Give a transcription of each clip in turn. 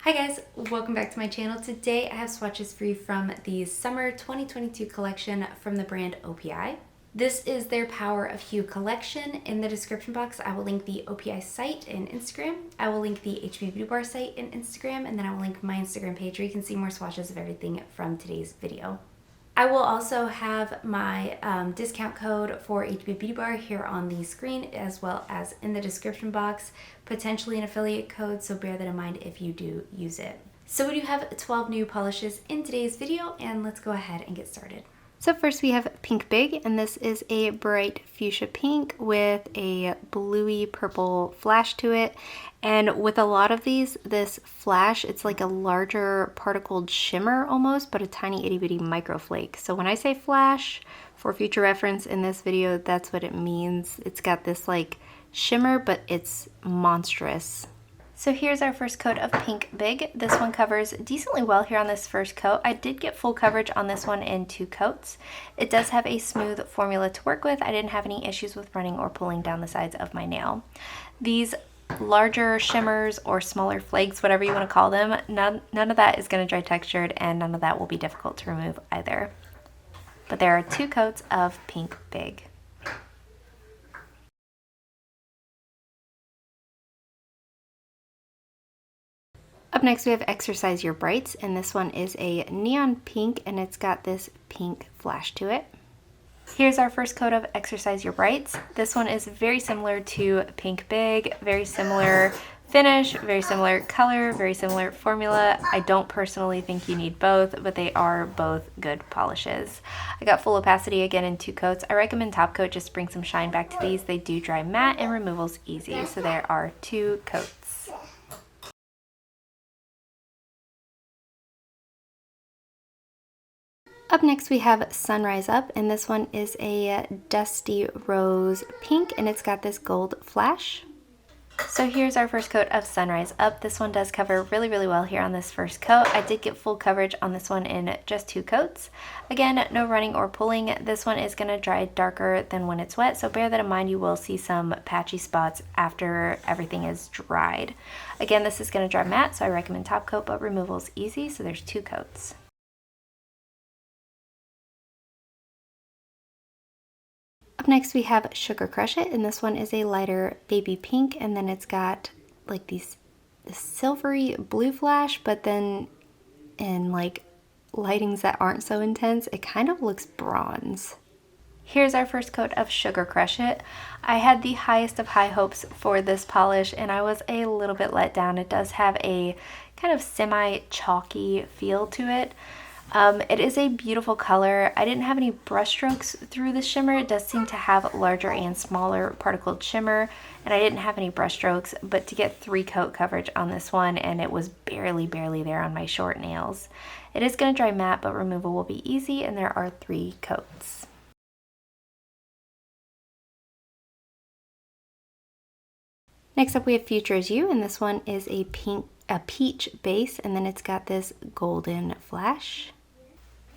Hi guys, welcome back to my channel. Today I have swatches for you from the summer 2022 collection from the brand OPI. This is their Power of Hue collection. In the description box I will link the OPI site and Instagram. I will link the HB Beauty Bar site and Instagram, and then I will link my Instagram page where you can see more swatches of everything from today's video. I will also have my discount code for HB Beauty Bar here on the screen, as well as in the description box, potentially an affiliate code, so bear that in mind if you do use it. So we do have 12 new polishes in today's video, and let's go ahead and get started. So first we have Pink Big, and this is a bright fuchsia pink with a bluey purple flash to it. And with a lot of these, this flash, it's like a larger particled shimmer almost, but a tiny itty bitty microflake. So when I say flash, for future reference in this video, that's what it means. It's got this like shimmer, but it's monstrous. So here's our first coat of Pink Big. This one covers decently well here on this first coat. I did get full coverage on this one in 2 coats. It does have a smooth formula to work with. I didn't have any issues with running or pulling down the sides of my nail. These larger shimmers or smaller flakes, whatever you want to call them, none of that is going to dry textured, and none of that will be difficult to remove either. But there are 2 coats of Pink Big. Up next we have Exercise Your Brights, and this one is a neon pink, and it's got this pink flash to it. Here's our first coat of Exercise Your Brights. This one is very similar to Pink Big, very similar finish, very similar color, very similar formula. I don't personally think you need both, but they are both good polishes. I got full opacity again in 2 coats. I recommend top coat just to bring some shine back to these. They do dry matte and removal's easy, so there are 2 coats. Up next we have Sunrise Up, and this one is a dusty rose pink, and it's got this gold flash. So here's our first coat of Sunrise Up. This one does cover really well here on this first coat. I did get full coverage on this one in just 2 coats. Again, no running or pulling. This one is going to dry darker than when it's wet, so bear that in mind. You will see some patchy spots after everything is dried. Again, this is going to dry matte, so I recommend top coat, but removal is easy, so there's 2 coats. Up next we have Sugar Crush It, and this one is a lighter baby pink, and then it's got like this silvery blue flash, but then in like lightings that aren't so intense, it kind of looks bronze. Here's our first coat of Sugar Crush It. I had the highest of high hopes for this polish, and I was a little bit let down. It does have a kind of semi-chalky feel to it. It is a beautiful color. I didn't have any brush strokes through the shimmer. It does seem to have larger and smaller particled shimmer, and I didn't have any brush strokes, but to get 3 coat coverage on this one, and it was barely there on my short nails. It is going to dry matte, but removal will be easy, and there are 3 coats. Next up we have Future Is You, and this one is a peach base, and then it's got this golden flash.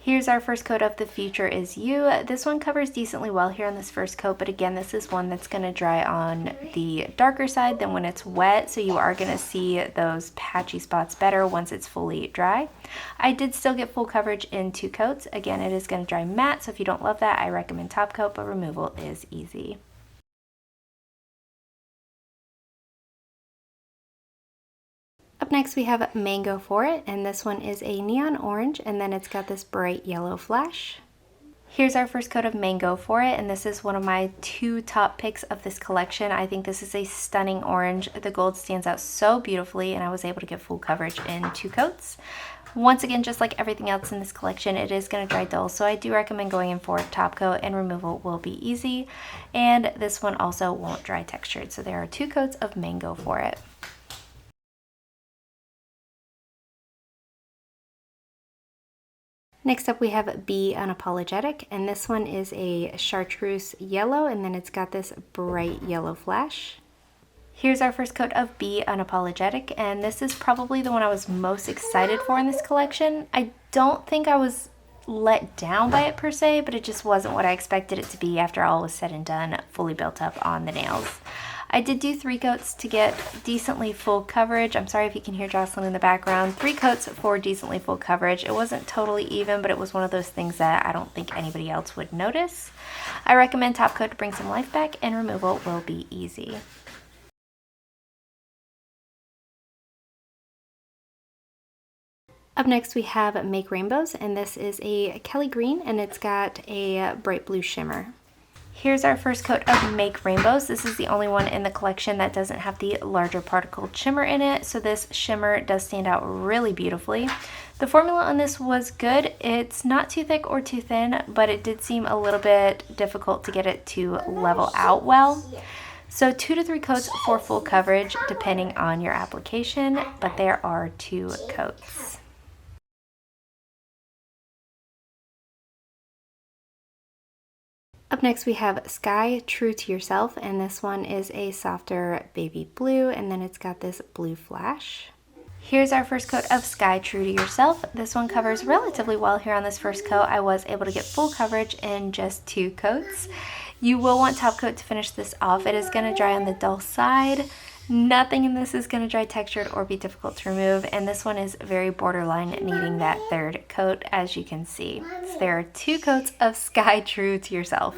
Here's our first coat of The Future Is You. This one covers decently well here on this first coat, but again, this is one that's going to dry on the darker side than when it's wet, so you are going to see those patchy spots better once it's fully dry. I did still get full coverage in 2 coats. Again, it is going to dry matte, so if you don't love that, I recommend top coat, but removal is easy. Up next we have Mango For It, and this one is a neon orange, and then it's got this bright yellow flash. Here's our first coat of Mango For It, and this is one of my 2 top picks of this collection. I think this is a stunning orange. The gold stands out so beautifully, and I was able to get full coverage in 2 coats. Once again, just like everything else in this collection, it is going to dry dull, so I do recommend going in for top coat, and removal will be easy. And this one also won't dry textured, so there are 2 coats of Mango For It. Next up we have Be Unapologetic, and this one is a chartreuse yellow, and then it's got this bright yellow flash. Here's our first coat of Be Unapologetic, and this is probably the one I was most excited for in this collection. I don't think I was let down by it per se, but it just wasn't what I expected it to be after all was said and done, fully built up on the nails. I did do 3 coats to get decently full coverage. I'm sorry if you can hear Jocelyn in the background. 3 coats for decently full coverage. It wasn't totally even, but it was one of those things that I don't think anybody else would notice. I recommend top coat to bring some life back, and removal will be easy. Up next we have Make Rainbows, and this is a Kelly green and it's got a bright blue shimmer. Here's our first coat of Make Rainbows. This is the only one in the collection that doesn't have the larger particle shimmer in it, so this shimmer does stand out really beautifully. The formula on this was good. It's not too thick or too thin, but it did seem a little bit difficult to get it to level out well. So 2 to 3 coats for full coverage depending on your application, but there are 2 coats. Up next we have Sky True to Yourself, and this one is a softer baby blue, and then it's got this blue flash. Here's our first coat of Sky True to Yourself. This one covers relatively well here on this first coat. I was able to get full coverage in just 2 coats. You will want top coat to finish this off. It is going to dry on the dull side. Nothing in this is going to dry textured or be difficult to remove, and this one is very borderline needing that 3rd coat, as you can see. So there are 2 coats of Sky True to Yourself.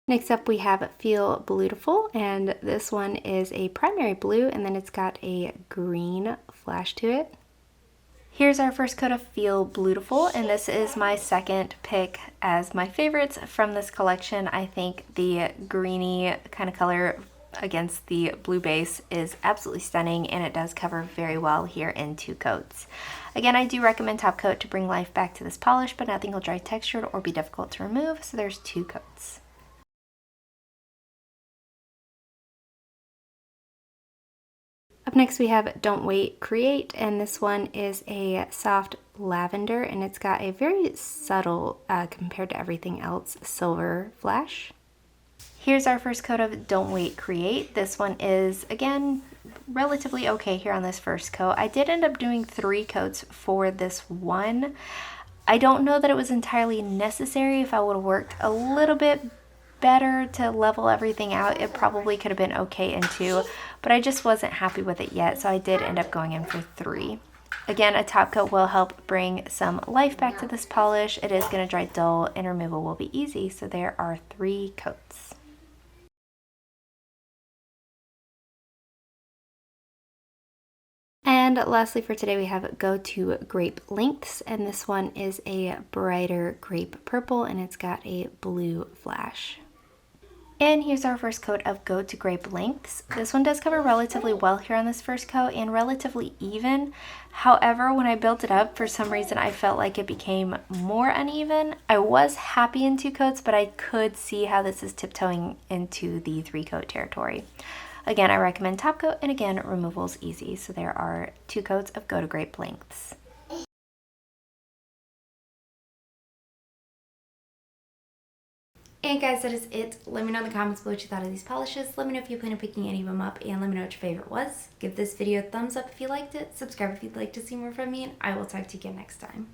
Next up we have Feel Bluetiful, and this one is a primary blue and then it's got a green flash to it. Here's our first coat of Feel Bluetiful, and this is my second pick as my favorites from this collection. I think the greeny kind of color against the blue base is absolutely stunning, and it does cover very well here in 2 coats. Again, I do recommend top coat to bring life back to this polish, but nothing will dry textured or be difficult to remove, so there's 2 coats. Up next we have Don't Wait, Create, and this one is a soft lavender, and it's got a very subtle, compared to everything else, silver flash. Here's our first coat of Don't Wait, Create. This one is, again, relatively okay here on this first coat. I did end up doing 3 coats for this one. I don't know that it was entirely necessary. If I would have worked a little bit better to level everything out, it probably could have been okay in 2, but I just wasn't happy with it yet, so I did end up going in for 3. Again, a top coat will help bring some life back to this polish. It is going to dry dull, and removal will be easy, so there are 3 coats. And lastly for today we have Go To Grape Lengths, and this one is a brighter grape purple and it's got a blue flash. And here's our first coat of Go To Grape Lengths. This one does cover relatively well here on this first coat and relatively even. However, when I built it up, for some reason I felt like it became more uneven. I was happy in 2 coats, but I could see how this is tiptoeing into the 3 coat territory. Again, I recommend top coat, and again, removal's easy. So there are 2 coats of Go To Grape Lengths. And guys, that is it. Let me know in the comments below what you thought of these polishes. Let me know if you plan on picking any of them up, and let me know what your favorite was. Give this video a thumbs up if you liked it. Subscribe if you'd like to see more from me, and I will talk to you again next time.